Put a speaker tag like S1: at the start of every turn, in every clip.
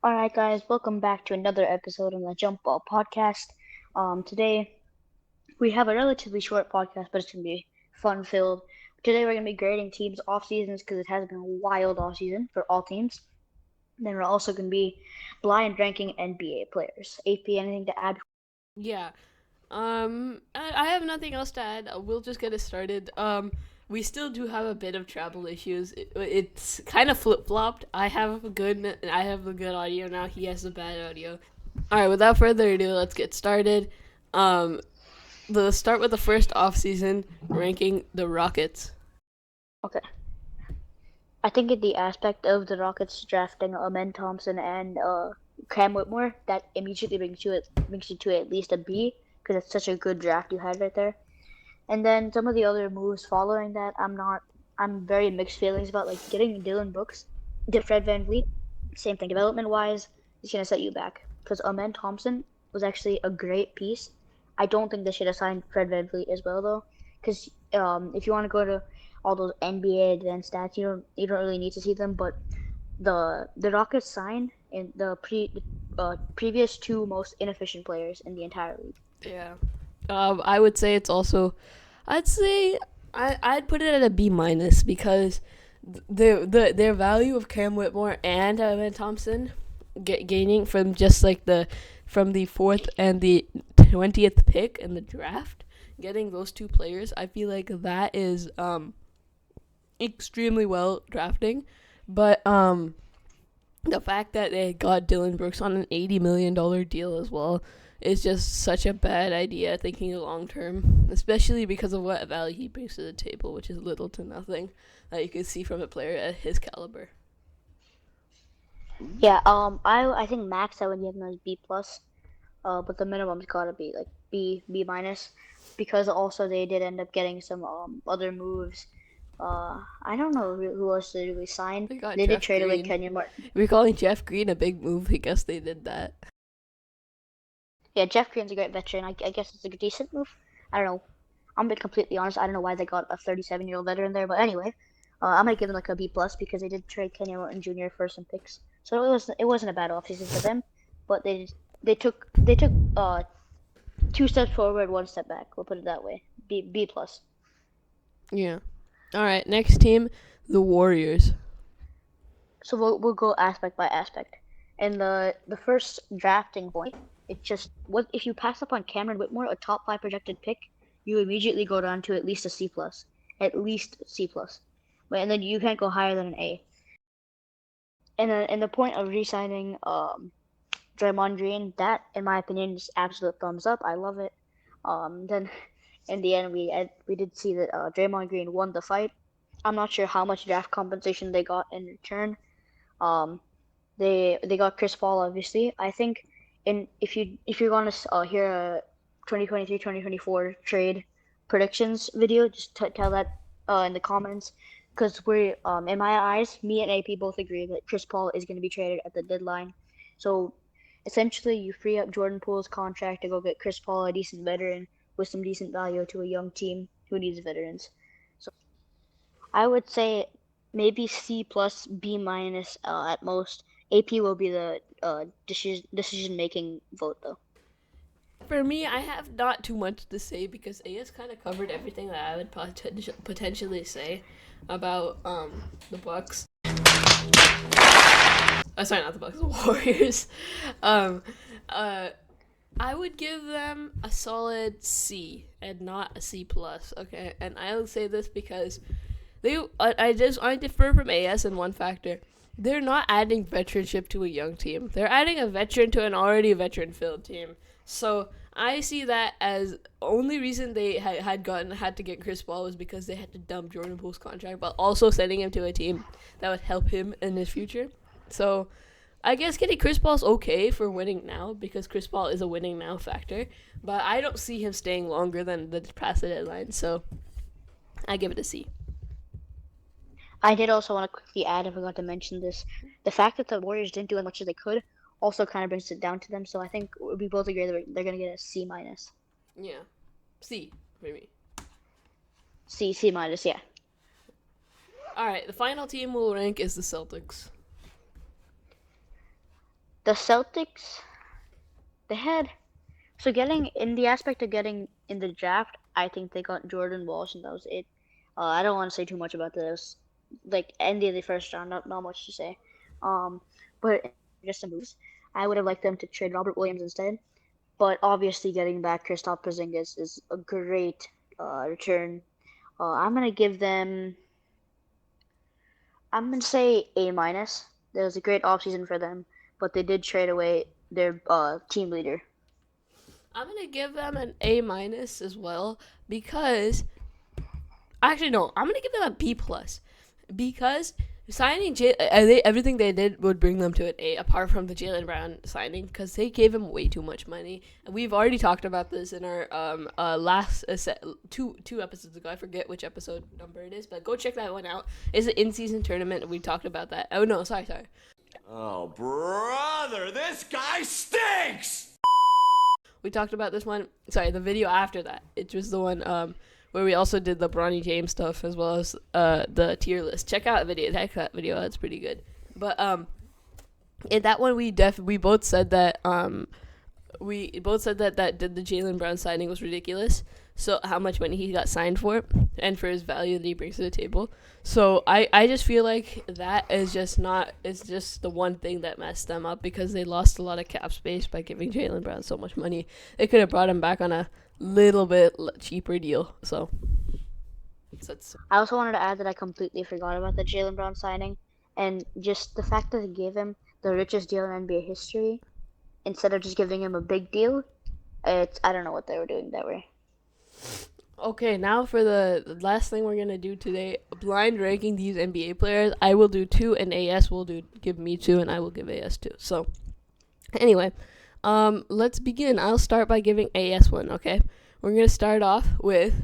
S1: All right, guys, welcome back to another episode on the Jump Ball Podcast. Today we have a relatively short podcast, but it's gonna be fun filled. Today we're gonna be grading teams off seasons because it has been a wild off season for all teams. Then we're also gonna be blind ranking NBA players. AP, anything to add?
S2: Yeah. I have nothing else to add. We'll just get it started. We still do have a bit of travel issues. It's kind of flip flopped. I have the good audio now. He has the bad audio. All right. Without further ado, let's get started. Um, the start with the first off season ranking the Rockets.
S1: Okay. I think in the aspect of the Rockets drafting Amen Thompson and Cam Whitmore, that immediately brings you to at least a B because it's such a good draft you had right there. And then some of the other moves following that, I'm very mixed feelings about, like getting Dylan Brooks, Fred Van Vliet. Same thing, development wise, is gonna set you back because Amen Thompson was actually a great piece. I don't think they should have signed Fred Van Vliet as well though, because if you want to go to all those NBA advanced stats, you don't really need to see them. But the Rockets signed in the previous two most inefficient players in the entire league.
S2: Yeah. I would say it's also. I'd say I'd put it at a B minus because their value of Cam Whitmore and Evan Thompson gaining from just like the fourth and the 20th pick in the draft, getting those two players, I feel like that is extremely well drafting, but the fact that they got Dylan Brooks on an $80 million deal as well is just such a bad idea thinking long term, especially because of what value he brings to the table, which is little to nothing that you can see from a player at his caliber.
S1: Yeah, I think max I would give them as B plus. But the minimum's gotta be like B minus, because also they did end up getting some other moves. I don't know who else they really signed.
S2: They got
S1: They did
S2: Jeff
S1: trade away
S2: Green.
S1: Kenyon Martin.
S2: We're calling Jeff Green a big move. I guess they did that.
S1: Yeah, Jeff Green's a great veteran. I guess it's a decent move. I don't know. I'm being completely honest. I don't know why they got a 37-year-old veteran there, but anyway, I'm gonna give them like a B plus because they did trade Kenyon Martin Jr. for some picks, so it wasn't a bad offseason for them. But they took 2 steps forward, 1 step back. We'll put it that way. B plus.
S2: Yeah. All right. Next team, the Warriors.
S1: So we'll go aspect by aspect. And the first drafting point, it's just what if you pass up on Cameron Whitmore, a top five projected pick, you immediately go down to at least a C plus, at least C plus, and then you can't go higher than an A. And the point of re-signing Draymond Green, that in my opinion is absolute thumbs up. I love it. Then in the end we did see that Draymond Green won the fight. I'm not sure how much draft compensation they got in return. Um, they got Chris Paul, obviously. I think in if you're gonna hear a 2023-2024 trade predictions video, just tell that in the comments, because we in my eyes, me and AP both agree that Chris Paul is going to be traded at the deadline. So essentially, you free up Jordan Poole's contract to go get Chris Paul, a decent veteran with some decent value to a young team who needs veterans. So I would say maybe C plus, B minus at most. AP will be the decision making vote though.
S2: For me, I have not too much to say because A has kind of covered everything that I would potentially say about the Bucks. Sorry, not the Bucks, the Warriors. Um, uh, I would give them a solid C and not a C plus. Okay, and I'll say this because I differ from AS in one factor. They're not adding veteranship to a young team. They're adding a veteran to an already veteran filled team. So I see that as only reason they had to get Chris Paul was because they had to dump Jordan Poole's contract, but also sending him to a team that would help him in his future. So I guess getting Chris Paul's okay for winning now because Chris Paul is a winning now factor, but I don't see him staying longer than the past the deadline. So I give it a C.
S1: I did also want to quickly add, I forgot to mention this, the fact that the Warriors didn't do as much as they could also kind of brings it down to them. So I think we both agree that they're going to get a C minus.
S2: Yeah, C for me.
S1: C minus, yeah.
S2: All right, the final team we'll rank is the Celtics.
S1: The Celtics, they had so getting in the aspect of getting in the draft. I think they got Jordan Walsh, and that was it. I don't want to say too much about this. Like end of the first round, not much to say. But just some moves. I would have liked them to trade Robert Williams instead. But obviously, getting back Kristaps Porzingis is a great return. I'm gonna give them. I'm gonna say A minus. It was a great offseason for them, but they did trade away their team leader.
S2: I'm gonna give them an A minus as well because actually no, I'm gonna give them a B plus because signing everything they did would bring them to an A apart from the Jaylen Brown signing because they gave him way too much money and we've already talked about this in our last two episodes ago. I forget which episode number it is, but go check that one out. It's an in-season tournament and we talked about that. Oh no, sorry.
S3: Oh brother, this guy stinks.
S2: We talked about this one. Sorry, the video after that. It was the one where we also did the Bronny James stuff as well as the tier list. Check out the video. Check that video. That's pretty good. But in that one, we both said that that did the Jaylen Brown signing was ridiculous. So how much money he got signed for, and for his value that he brings to the table. So I just feel like that is just not. It's just the one thing that messed them up because they lost a lot of cap space by giving Jaylen Brown so much money. They could have brought him back on a little bit cheaper deal. So that's.
S1: I also wanted to add that I completely forgot about the Jaylen Brown signing, and just the fact that they gave him the richest deal in NBA history instead of just giving him a big deal. I don't know what they were doing that way.
S2: Okay, now for the last thing we're gonna do today, blind ranking these NBA players. I will do 2, and AS will give me 2, and I will give AS 2. So, anyway, let's begin. I'll start by giving AS 1. Okay, we're gonna start off with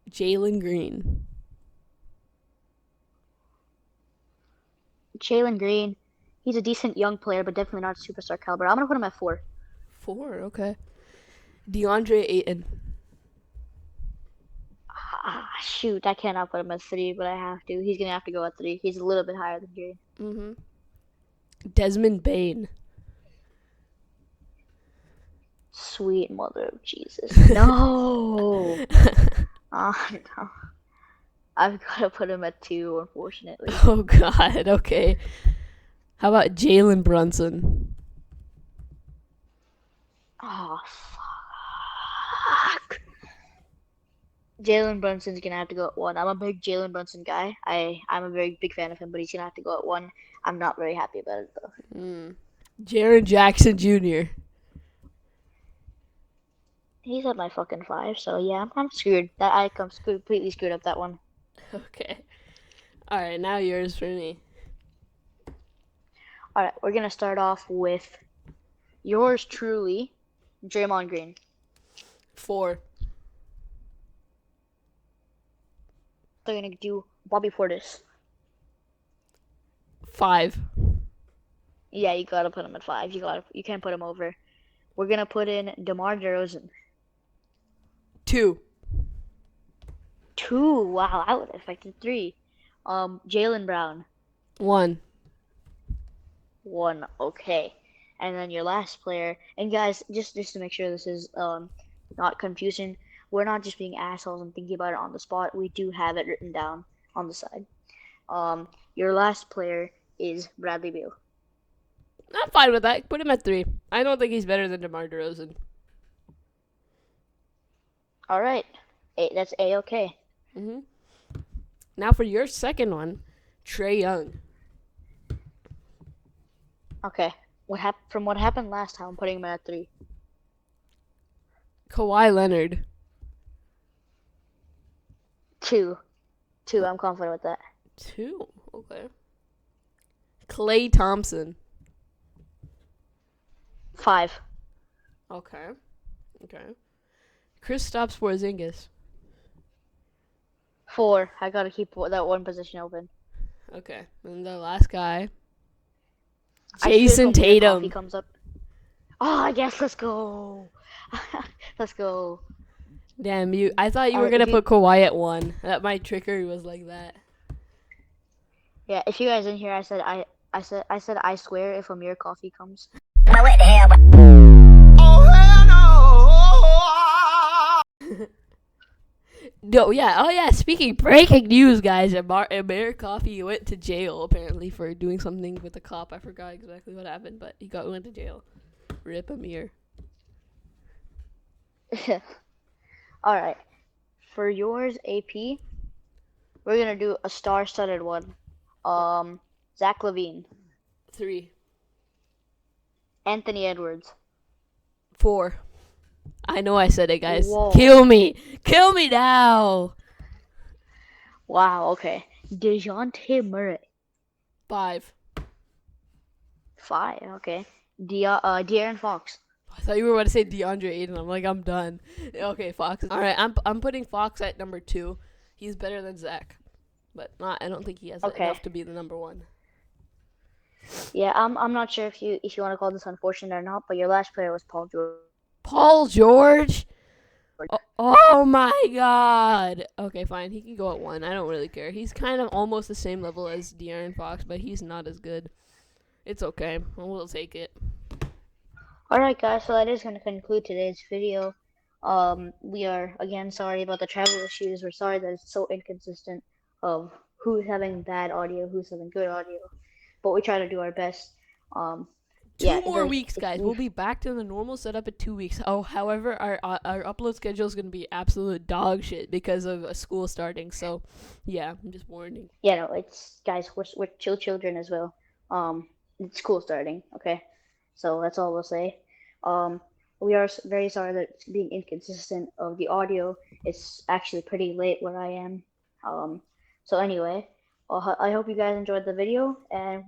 S2: Jalen Green.
S1: Jalen Green, he's a decent young player, but definitely not superstar caliber. I'm gonna put him at 4.
S2: 4, okay. DeAndre Ayton.
S1: Shoot, I cannot put him at 3, but I have to. He's gonna have to go at 3. He's a little bit higher than Green.
S2: Desmond Bane.
S1: Sweet mother of Jesus. No! Oh, no. I've got to put him at 2, unfortunately.
S2: Oh, God, okay. How about Jalen Brunson?
S1: Oh, fuck. Jalen Brunson's gonna have to go at 1. I'm a big Jalen Brunson guy. I'm a very big fan of him, but he's gonna have to go at 1. I'm not very happy about it though.
S2: Jaren Jackson Jr.
S1: He's at my fucking 5, so yeah, I'm screwed. Completely screwed up that one.
S2: Okay. All right, now yours for me.
S1: All right, we're gonna start off with yours truly, Draymond Green.
S2: 4.
S1: They're gonna do Bobby Portis.
S2: 5.
S1: Yeah, you gotta put him at 5. You can't put him over. We're gonna put in DeMar DeRozan.
S2: 2.
S1: 2. Wow, I would have expected 3. Jaylen Brown.
S2: 1.
S1: 1. Okay. And then your last player. And guys, just to make sure this is not confusing, we're not just being assholes and thinking about it on the spot. We do have it written down on the side. Your last player is Bradley Beal.
S2: I'm fine with that. Put him at 3. I don't think he's better than DeMar DeRozan.
S1: All right. That's A-okay.
S2: Now for your second one, Trae Young.
S1: Okay. From what happened last time, I'm putting him at 3.
S2: Kawhi Leonard.
S1: 2. 2. I'm confident with that.
S2: 2. Okay. Klay Thompson.
S1: 5.
S2: Okay. Kristaps Porzingis.
S1: 4. I gotta keep that one position open.
S2: Okay. And the last guy,
S1: I
S2: Jason
S1: should hope the coffee
S2: Tatum.
S1: comes up. Oh, yes, let's go. Let's go.
S2: Damn, I thought you were
S1: Alright,
S2: gonna
S1: if you-
S2: put Kawhi at 1. That my trickery was like that.
S1: Yeah, if you guys didn't hear, I said I said I swear if Amir Coffee comes.
S3: Oh, hell no!
S2: No, yeah. Oh, yeah. Speaking breaking news, guys. Amir Coffee went to jail apparently for doing something with a cop. I forgot exactly what happened, but went to jail. Rip Amir.
S1: All right. For yours, AP, we're gonna do a star-studded one. Zach Levine,
S2: 3,
S1: Anthony Edwards.
S2: 4. I know I said it, guys.
S1: Whoa.
S2: Kill me now.
S1: Wow. Okay. DeJounte Murray,
S2: 5.
S1: 5. Okay. De'Aaron Fox.
S2: I thought you were about to say DeAndre Ayton. I'm like, I'm done. Okay, Fox. All right, I'm putting Fox at number 2. He's better than Zach, but not. I don't think he has
S1: Okay.
S2: enough to be the number 1.
S1: Yeah. I'm not sure if you want to call this unfortunate or not, but your last player was Paul George.
S2: Paul George. Oh my God. Okay, fine. He can go at 1. I don't really care. He's kind of almost the same level as De'Aaron Fox, but he's not as good. It's okay. We'll take it.
S1: Alright guys, so that is going to conclude today's video. We are again sorry about the travel issues. We're sorry that it's so inconsistent of who's having bad audio, who's having good audio. But we try to do our best.
S2: Two more weeks, guys. We'll be back to the normal setup in 2 weeks. Oh, however, our upload schedule is going to be absolute dog shit because of school starting. So, yeah, I'm just warning.
S1: Yeah, no, it's guys, we're chill children as well. It's school starting, okay? So that's all we'll say. We are very sorry that it's being inconsistent of the audio. It's actually pretty late where I am. So anyway, I hope you guys enjoyed the video, and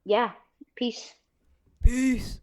S1: yeah, peace.
S2: Peace.